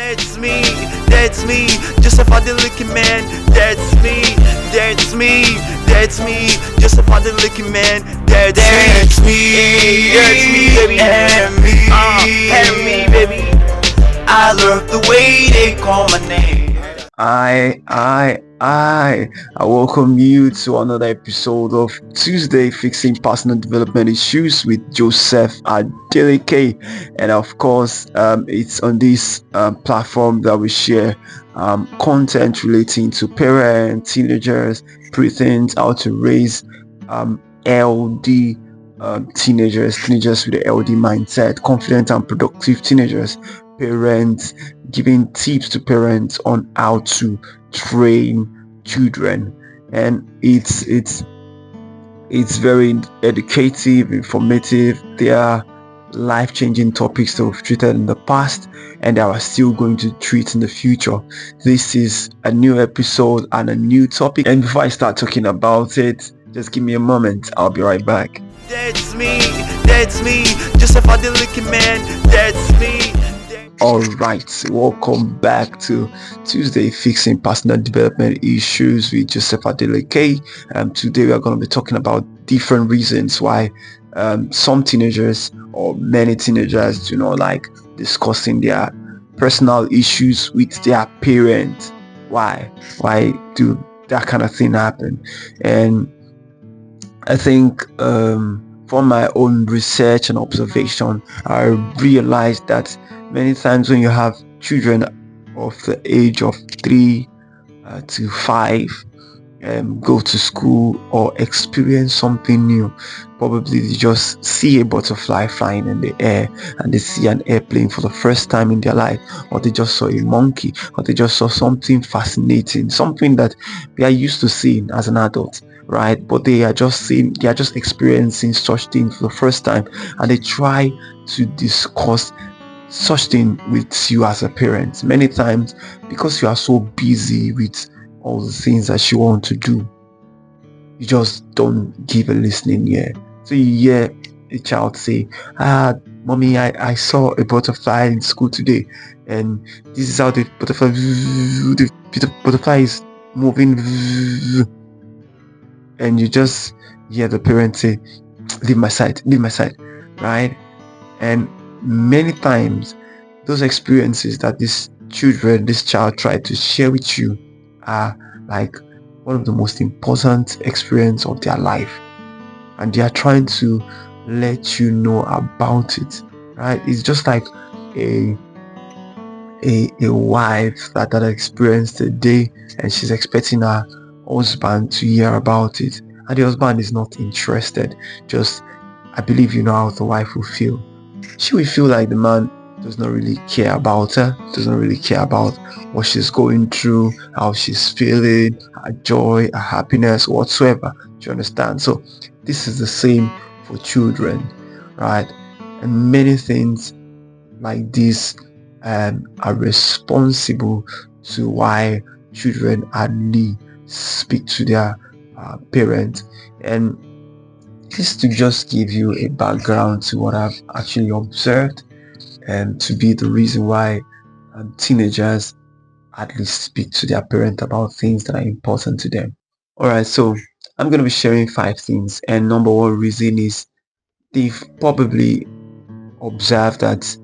That's me, just a funny looking man. That's me, just a funny looking man. That's me, baby. And me, baby. I love the way they call my name. I welcome you to another episode of Tuesday Fixing Personal Development Issues with Joseph Adeleke, and of course, it's on this platform that we share content relating to parents, teenagers, preteens, how to raise LD teenagers with the LD mindset, confident and productive teenagers, parents, giving tips to parents on how to train children, and it's very educative, informative. There are life-changing topics that we've treated in the past and that we're still going to treat in the future. This is a new episode and a new topic, and before I start talking about it, just give me a moment. I'll be right back. That's me, just a funny looking man. That's me. Alright, welcome back to Tuesday Fixing Personal Development Issues with Joseph Adeleke. Today we are going to be talking about different reasons why some teenagers or many teenagers do not like discussing their personal issues with their parents. Why do that kind of thing happen? And I think from my own research and observation, I realized that many times when you have children of the age of 3 to 5 go to school or experience something new, probably they just see a butterfly flying in the air, and they see an airplane for the first time in their life, or they just saw a monkey, or they just saw something fascinating, something that they are used to seeing as an adult, right? But they are just experiencing such things for the first time, and they try to discuss such thing with you as a parent. Many times, because you are so busy with all the things that you want to do, you just don't give a listening ear. So you hear a child say, mommy, I saw a butterfly in school today, and this is how the butterfly is moving, and you just hear the parent say, leave my side, right? And many times those experiences that this child tried to share with you are like one of the most important experience of their life, and they are trying to let you know about it, right? It's just like a wife that had experienced a day, and she's expecting her husband to hear about it, and the husband is not interested. I believe you know how the wife will feel. She will feel like the man does not really care about her, does not really care about what she's going through, how she's feeling, her joy, her happiness, whatsoever. Do you understand? So this is the same for children, right? And many things like this are responsible to why children hardly speak to their parents. And this to just give you a background to what I've actually observed, and to be the reason why teenagers at least speak to their parent about things that are important to them. Alright, so I'm going to be sharing 5 things, and number one reason is they've probably observed that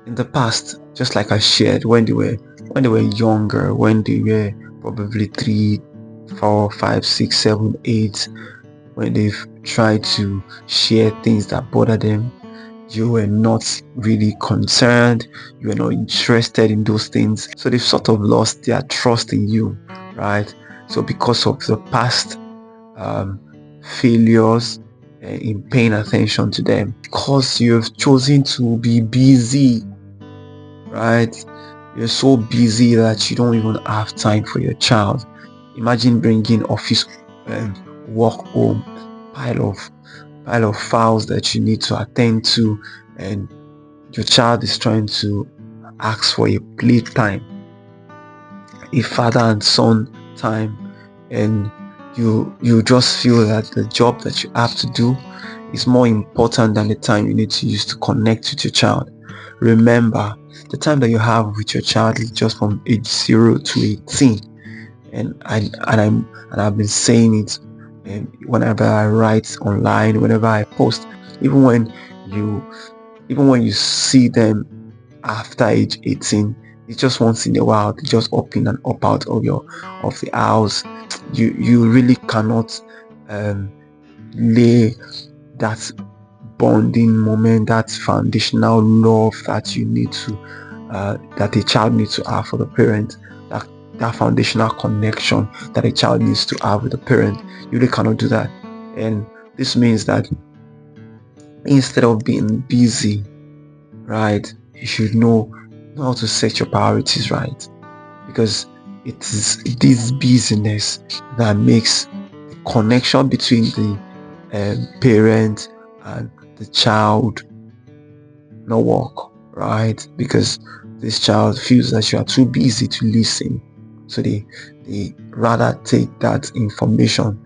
in the past, just like I shared, when they were younger, when they were probably 3, 4, 5, 6, 7, 8, when they've tried to share things that bother them, you were not really concerned, you were not interested in those things, so they've sort of lost their trust in you, right? So because of the past failures in paying attention to them, because you've chosen to be busy, right? You're so busy that you don't even have time for your child. Imagine bringing office work home, pile of files that you need to attend to, and your child is trying to ask for a playtime, a father and son time, and you just feel that the job that you have to do is more important than the time you need to use to connect with your child, remember, the time that you have with your child is just from age 0 to 18. And I've been saying it, and whenever I write online, whenever I post, even when you see them after age 18, it's just once in a while, they just up in and up out of the house. You really cannot lay that bonding moment, that foundational love that you need to that a child needs to have for the parent, that foundational connection that a child needs to have with the parent. You really cannot do that. And this means that instead of being busy, right, you should know how to set your priorities right, because it is this busyness that makes the connection between the parent and the child not work, right? Because this child feels that you are too busy to listen, so they rather take that information,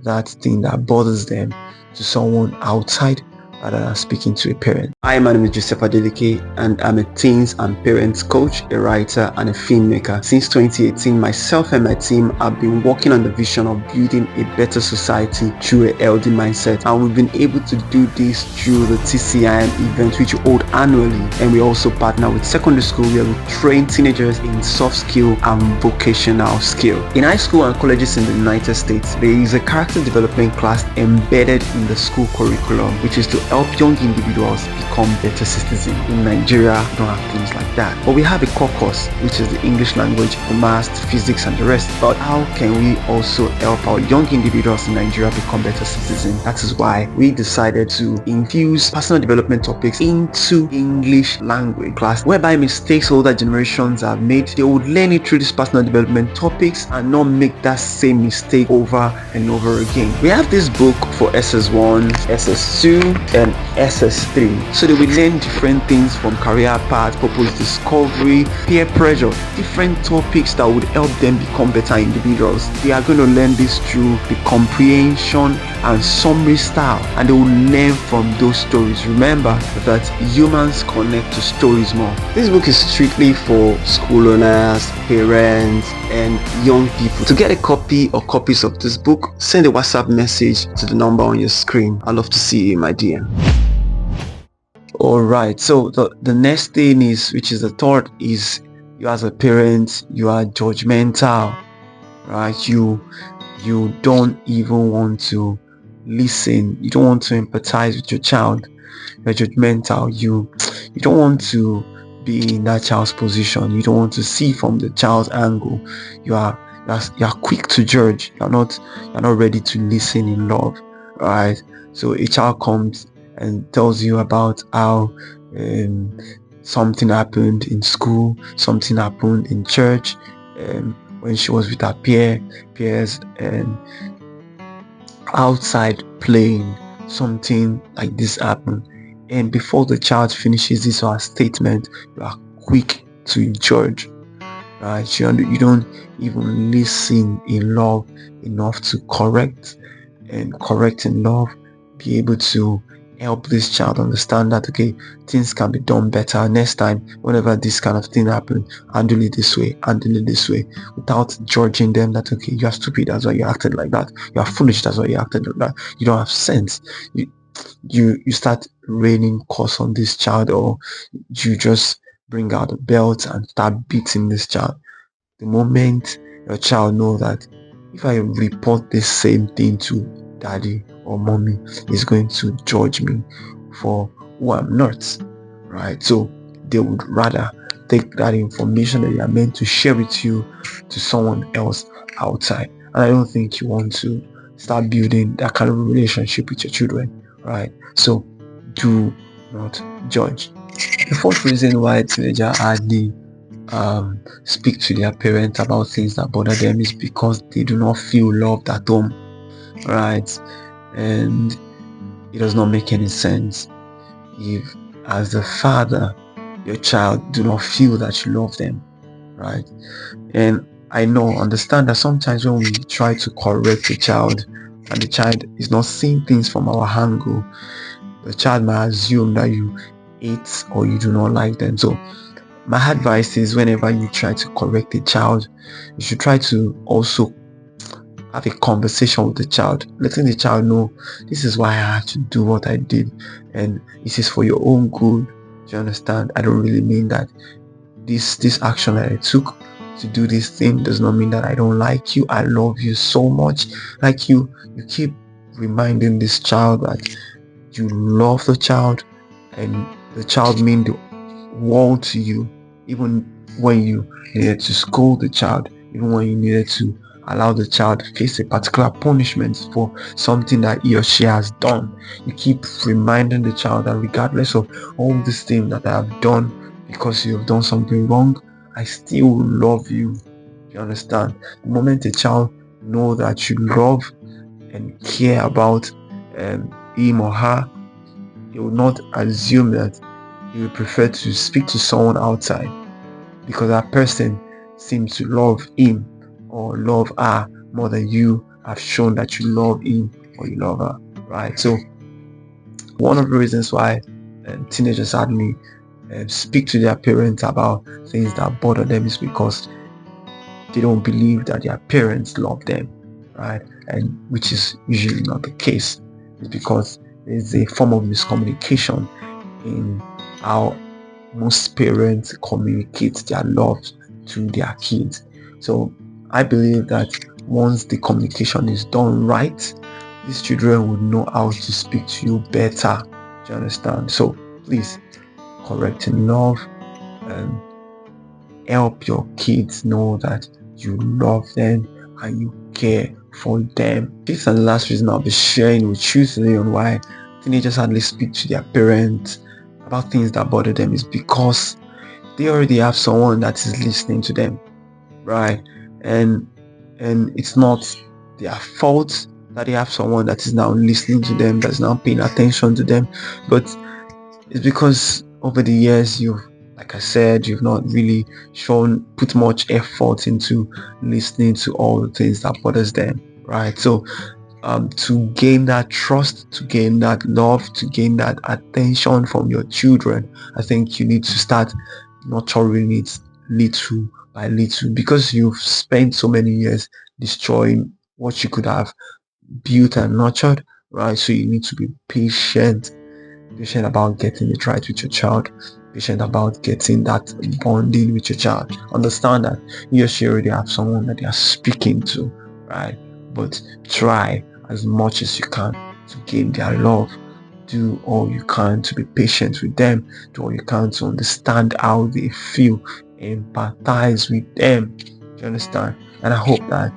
that thing that bothers them, to someone outside rather than speaking to a parent. Hi, my name is Joseph Adeleke, and I'm a teens and parents coach, a writer, and a filmmaker. Since 2018, myself and my team have been working on the vision of building a better society through a healthy mindset, and we've been able to do this through the TCIM event, which we hold annually. And we also partner with secondary school, where we train teenagers in soft skill and vocational skill. In high school and colleges in the United States, there is a character development class embedded in the school curriculum, which is to help young individuals become better citizens. In Nigeria, we don't have things like that, but we have a core course, which is the English language, math, physics, and the rest. But how can we also help our young individuals in Nigeria become better citizens? That is why we decided to infuse personal development topics into English language class, whereby mistakes older generations have made, they would learn it through these personal development topics and not make that same mistake over and over again. We have this book for SS1, SS2, and SS3, so they will learn different things from career path, purpose discovery, peer pressure, different topics that would help them become better individuals. They are going to learn this through the comprehension and summary style, and they will learn from those stories. Remember that humans connect to stories more. This book is strictly for school owners, parents, and young people. To get a copy or copies of this book, send a WhatsApp message to the number on your screen. I'd love to see you, my dear. Alright, so the next thing is, which is the third, is you as a parent, you are judgmental, right? You don't even want to listen. You don't want to empathize with your child. You're judgmental. You don't want to be in that child's position. You don't want to see from the child's angle. You are quick to judge. You're not ready to listen in love, right? So a child comes and tells you about how something happened in school, something happened in church, when she was with her peers, and outside playing, something like this happened. And before the child finishes his or her statement, you are quick to judge, right? You don't even listen in love enough to correct in love, be able to help this child understand that, okay, things can be done better next time. Whenever this kind of thing happens, handle it this way, without judging them that, okay, you are stupid, that's why you acted like that, you are foolish, that's why you acted like that, you don't have sense. You start raining curse on this child, or you just bring out the belt and start beating this child. The moment your child knows that if I report this same thing to daddy or mommy, is going to judge me for who I'm not, right? So they would rather take that information that you are meant to share with you to someone else outside. And I don't think you want to start building that kind of relationship with your children, right? So do not judge. The fourth reason why teenagers hardly speak to their parents about things that bother them is because they do not feel loved at home, right? And it does not make any sense if, as the father, your child do not feel that you love them, right? And I understand that sometimes when we try to correct a child and the child is not seeing things from our angle, the child might assume that hate or you do not like them. So my advice is, whenever you try to correct a child, you should try to also have a conversation with the child, letting the child know this is why I had to do what I did, and this is for your own good. Do you understand? I don't really mean that this action that I took to do this thing does not mean that I don't like you. I love you so much. Like you keep reminding this child that you love the child, and the child mean the world to you, even when you needed to scold the child, even when you needed to allow the child to face a particular punishment for something that he or she has done. You keep reminding the child that regardless of all this thing that I have done, because you have done something wrong, I still love you. You understand? The moment a child know that you love and care about him or her, he will not assume that you would prefer to speak to someone outside because that person seems to love him or love her more than you have shown that you love him or you love her, right? So one of the reasons why teenagers hardly speak to their parents about things that bother them is because they don't believe that their parents love them, right? And which is usually not the case. It's because there's a form of miscommunication in how most parents communicate their love to their kids. So I believe that once the communication is done right, these children would know how to speak to you better. Do you understand? So please correct in love and help your kids know that you love them and you care for them. This is the last reason I'll be sharing with you today on why teenagers hardly speak to their parents about things that bother them, is because they already have someone that is listening to them, right? And it's not their fault that they have someone that is now listening to them, that's now paying attention to them, but it's because over the years like I said, you've not really put much effort into listening to all the things that bothers them, right? So to gain that trust, to gain that love, to gain that attention from your children, I think you need to start nurturing it little by little, because you've spent so many years destroying what you could have built and nurtured, right? So you need to be patient about getting it right with your child, patient about getting that bonding with your child. Understand that you or she already have someone that they are speaking to, right? But try as much as you can to gain their love. Do all you can to be patient with them. Do all you can to understand how they feel. Empathize with them. Do you understand? And I hope that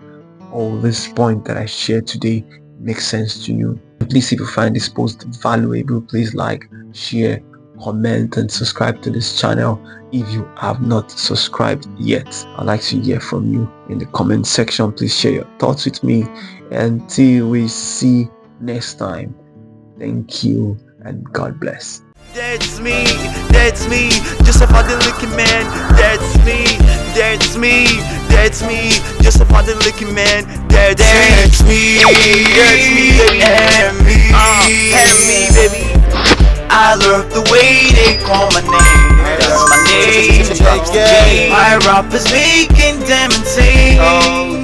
all this point that I shared today makes sense to you. Please, if you find this post valuable, please like, share, comment, and subscribe to this channel if you have not subscribed yet. I'd like to hear from you in the comment section. Please share your thoughts with me. Until we see next time, thank you and God bless. That's me, just a father looking man. That's me, just a father looking man. That's me, baby, and me, baby. I love the way they call my name. That's my name. My rappers making them insane.